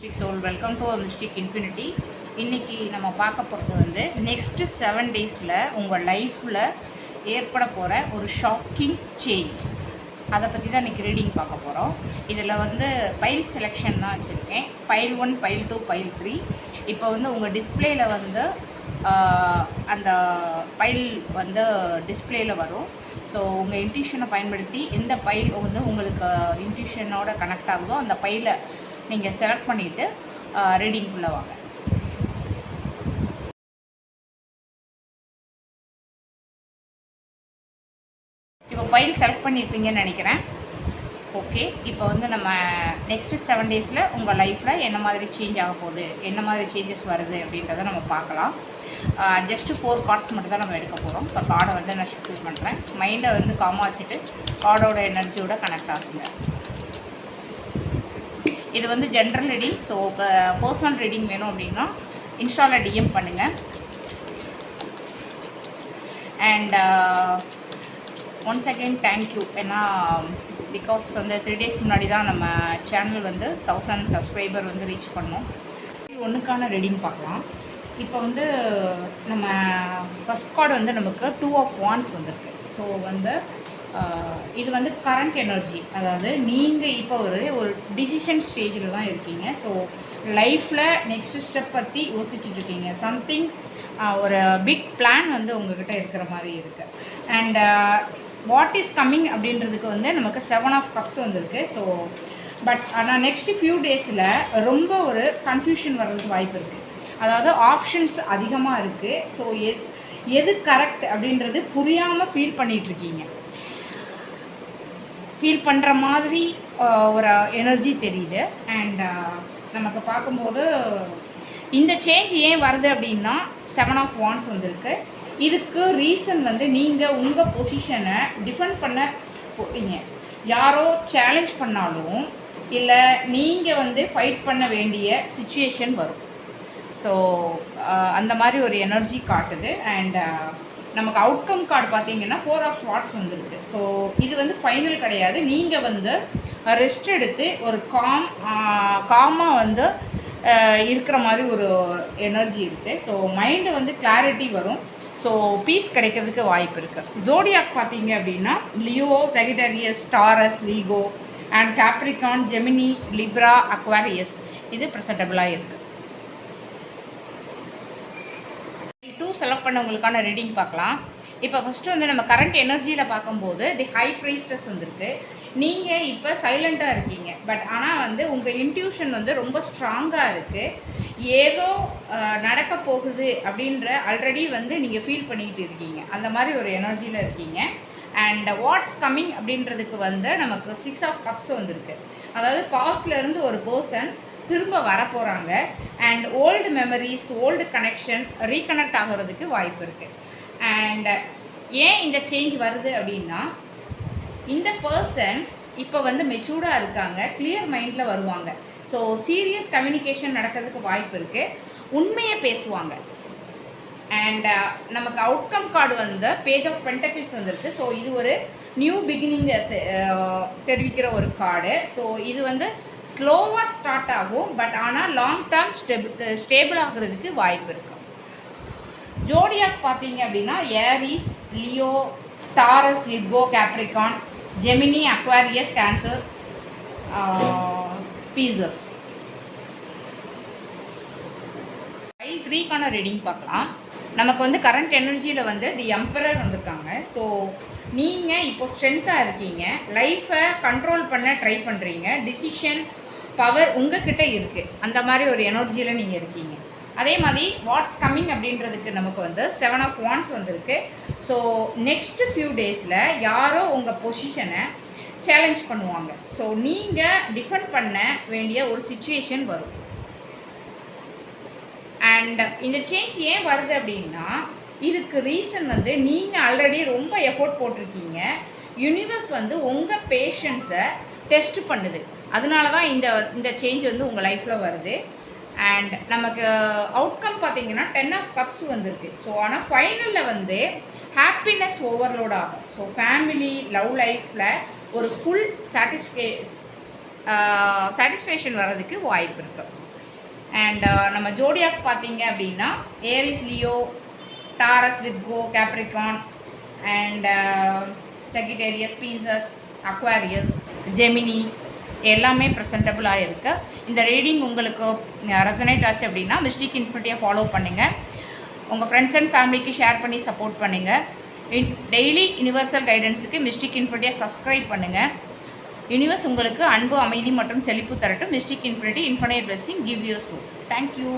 Mystic Soul, welcome to Mystic Infinity. இன்னைக்கு நம்ம பார்க்க போகிறது வந்து நெக்ஸ்ட்டு 7 டேஸில் உங்கள் லைஃப்பில் ஏற்பட போகிற ஒரு ஷாக்கிங் சேஞ்ச், அதை பற்றி தான் இன்றைக்கி ரீடிங் பார்க்க போகிறோம். இதில் வந்து பைல் செலெக்ஷன் தான் வச்சுருக்கேன். File 1, file 2, file 3. இப்போ வந்து உங்கள் டிஸ்பிளேயில் வந்து அந்த பைல் வந்து டிஸ்பிளேயில் வரும். ஸோ உங்கள் இன்ட்யூஷனை பயன்படுத்தி எந்த பைல் வந்து உங்களுக்கு இன்ட்யூஷனோட கனெக்ட் ஆகுதோ அந்த பைலை நீங்கள் செலக்ட் பண்ணிவிட்டு ரீடிங்குள்ளே வாங்க. இப்போ ஃபைல் செலக்ட் பண்ணியிருப்பீங்கன்னு நினைக்கிறேன். ஓகே, இப்போ வந்து நம்ம நெக்ஸ்ட்டு 7 டேஸில் உங்கள் லைஃப்பில் என்ன மாதிரி சேஞ்ச் ஆக போகுது, என்ன மாதிரி சேஞ்சஸ் வருது அப்படின்றத நம்ம பார்க்கலாம். ஜஸ்ட்டு 4 கார்ட்ஸ் மட்டும் தான் நம்ம எடுக்க போகிறோம். இப்போ கார்டை வந்து நான் ஷிஃப்ட் பண்ணுறேன். மைண்டை வந்து காமாக வச்சுட்டு கார்டோட எனர்ஜியோட கனெக்ட் ஆகுங்க. இது வந்து ஜென்ரல் ரீடிங். ஸோ இப்போ பர்சனல் ரீடிங் வேணும் அப்படின்னா இன்ஸ்டாவில் டிஎம் பண்ணுங்கள். And once again thank you. ஏன்னா பிகாஸ் வந்து 3 டேஸ் முன்னாடி தான் நம்ம சேனல் வந்து 1000 சப்ஸ்கிரைபர் வந்து ரீச் பண்ணோம். ஒன்றுக்கான ரீடிங் பார்க்கலாம். இப்போ வந்து நம்ம ஃபஸ்ட் கார்டு வந்து நமக்கு 2 ஆஃப் வாண்ட்ஸ் வந்துருக்கு. ஸோ வந்து இது வந்து கரண்ட் எனர்ஜி, அதாவது நீங்கள் இப்போ ஒரு டிசிஷன் ஸ்டேஜில் தான் இருக்கீங்க. ஸோ லைஃப்பில் நெக்ஸ்ட் ஸ்டெப் பற்றி யோசிச்சுட்ருக்கீங்க. சம்திங் ஒரு பிக் பிளான் வந்து உங்கள்கிட்ட இருக்கிற மாதிரி இருக்குது. அண்ட் வாட் இஸ் கம்மிங் அப்படின்றதுக்கு வந்து நமக்கு 7 ஆஃப் கப்ஸ் வந்திருக்கு. ஸோ பட் ஆனால் நெக்ஸ்ட்டு ஃபியூ டேஸில் ரொம்ப ஒரு கன்ஃபியூஷன் வர்றதுக்கு வாய்ப்பு இருக்குது. அதாவது ஆப்ஷன்ஸ் அதிகமாக இருக்குது. ஸோ எது கரெக்ட் அப்படின்றது புரியாமல் ஃபீல் பண்ணிகிட்ருக்கீங்க. ஃபீல் பண்ணுற மாதிரி ஒரு எனர்ஜி தெரியுது. அண்ட் நமக்கு பார்க்கும்போது இந்த சேஞ்ச் ஏன் வருது அப்படின்னா 7 ஆஃப் வாண்ட்ஸ் வந்திருக்கு. இதுக்கு ரீசன் வந்து நீங்கள் உங்கள் பொசிஷனை டிஃபெண்ட் பண்ண போகிறீங்க. யாரோ சேலஞ்ச் பண்ணாலும் இல்லை நீங்கள் வந்து ஃபைட் பண்ண வேண்டிய சிச்சுவேஷன் வரும். ஸோ அந்த மாதிரி ஒரு எனர்ஜி காட்டுது. அண்ட் நமக்கு அவுட்கம் கார்டு பார்த்தீங்கன்னா 4 ஆஃப் வாட்ஸ் வந்துருக்கு. ஸோ இது வந்து ஃபைனல் கிடையாது. நீங்கள் வந்து ரெஸ்ட் எடுத்து ஒரு காமாக வந்து இருக்கிற மாதிரி ஒரு எனர்ஜி இருக்குது. ஸோ மைண்டு வந்து கிளாரிட்டி வரும். ஸோ பீஸ் கிடைக்கிறதுக்கு வாய்ப்பு இருக்குது. ஜோடியாக் பார்த்தீங்க அப்படின்னா Leo, Sagittarius, Taurus, Virgo and Capricorn, Gemini, Libra, Aquarius இது ப்ரெசன்டபுளாக இருக்குது. செலக்ட் பண்ணவங்களுக்கான ரீடிங் பார்க்கலாம். இப்போ ஃபஸ்ட்டு வந்து நம்ம கரண்ட் எனர்ஜியில் பார்க்கும்போது தி ஹை ப்ரைஸ்டஸ் வந்திருக்கு. நீங்கள் இப்போ சைலண்ட்டாக இருக்கீங்க. பட் ஆனால் வந்து உங்கள் இன்ட்யூஷன் வந்து ரொம்ப ஸ்ட்ராங்காக இருக்குது. ஏதோ நடக்க போகுது அப்படின்ற ஆல்ரெடி வந்து நீங்கள் ஃபீல் பண்ணிக்கிட்டு இருக்கீங்க. அந்த மாதிரி ஒரு எனர்ஜியில் இருக்கீங்க. அண்ட் வாட்ஸ் கம்மிங் அப்படின்றதுக்கு வந்து நமக்கு 6 ஆஃப் கப்ஸ் வந்திருக்கு. அதாவது பாஸ்ட்லேருந்து ஒரு பர்சன் திரும்ப வரப்போகிறாங்க. And old memories, old connection reconnect ஆகிறதுக்கு வாய்ப்பு இருக்குது. அண்ட் ஏன் இந்த சேஞ்ச் வருது அப்படின்னா இந்த பர்சன் இப்போ வந்து மெச்சூர்டாக இருக்காங்க, கிளியர் மைண்டில் வருவாங்க. ஸோ சீரியஸ் கம்யூனிகேஷன் நடக்கிறதுக்கு வாய்ப்பு இருக்குது. உண்மையை பேசுவாங்க. அண்ட் நமக்கு அவுட்கம் கார்டு வந்து பேஜ் ஆஃப் பென்டக்கிள்ஸ் வந்திருக்கு. ஸோ இது ஒரு நியூ பிகினிங் தெரிவிக்கிற ஒரு கார்டு. ஸோ இது வந்து ஸ்லோவாக ஸ்டார்ட் ஆகும். பட் ஆனால் லாங் டேர்ம் ஸ்டேபிள் ஆகிறதுக்கு வாய்ப்பு இருக்குது. ஜோடியாக் பார்த்தீங்க அப்படின்னா Aries, Leo, Taurus, Virgo, Capricorn, Gemini, Aquarius, Cancer, Pisces. Pile 3க்கான ரீடிங் பார்க்கலாம். நமக்கு வந்து கரண்ட் எனர்ஜியில் வந்து தி எம்பரர் வந்திருக்காங்க. ஸோ நீங்கள் இப்போ ஸ்ட்ரென்த்தாக இருக்கீங்க. லைஃப்பை கண்ட்ரோல் பண்ண ட்ரை பண்ணுறீங்க. டிசிஷன் பவர் உங்ககிட்ட இருக்குது. அந்த மாதிரி ஒரு எனர்ஜியில் நீங்கள் இருக்கீங்க. அதே மாதிரி வாட்ஸ் கம்மிங் அப்படின்றதுக்கு நமக்கு வந்து 7 ஆஃப் வாண்ட்ஸ் வந்திருக்கு. ஸோ நெக்ஸ்ட்டு ஃபியூ டேஸில் யாரோ உங்கள் பொசிஷனை சேலஞ்ச் பண்ணுவாங்க. ஸோ நீங்கள் டிஃபெண்ட் பண்ண வேண்டிய ஒரு சிச்சுவேஷன் வரும். அண்ட் இந்த சேஞ்ச் ஏன் வருது அப்படின்னா இதுக்கு ரீசன் வந்து நீங்கள் ஆல்ரெடி ரொம்ப எஃபோர்ட் போட்டிருக்கீங்க. யூனிவர்ஸ் வந்து உங்கள் பேஷன்ஸை டெஸ்ட் பண்ணுது. அதனால தான் இந்த சேஞ்ச் வந்து உங்கள் லைஃப்பில் வருது. அண்ட் நமக்கு அவுட்கம் பார்த்தீங்கன்னா 10 ஆஃப் கப்ஸ் வந்திருக்கு. ஸோ ஆனால் ஃபைனலில் வந்து ஹாப்பினஸ் ஓவர்லோட் ஆகும். ஸோ ஃபேமிலி, லவ் லைஃப்பில் ஒரு ஃபுல் சாட்டிஸ்ஃபேக்ஷன் வர்றதுக்கு வாய்ப்பு இருக்குது. அண்ட் நம்ம ஜோடியாக் பார்த்தீங்க அப்படின்னா Aries, Leo, Taurus, Virgo, Capricorn and Sagittarius, Pisces, Aquarius, Gemini எல்லாமே ப்ரெசென்டபுளாக இருக்குது. இந்த ரீடிங் உங்களுக்கு ரெசனேட் ஆச்சு அப்படின்னா மிஸ்டிக் இன்ஃபினிட்டியை ஃபாலோ பண்ணுங்கள். உங்கள் ஃப்ரெண்ட்ஸ் அண்ட் ஃபேமிலிக்கு ஷேர் பண்ணி சப்போர்ட் பண்ணுங்கள். டெய்லி யுனிவர்சல் கைடன்ஸுக்கு மிஸ்டிக் இன்ஃபினிட்டியை சப்ஸ்கிரைப் பண்ணுங்கள். யூனிவர்ஸ் உங்களுக்கு அன்பு, அமைதி மற்றும் செழிப்பு தரட்டும். Mystic Infinity infinite blessing give you சூ. தேங்க்யூ.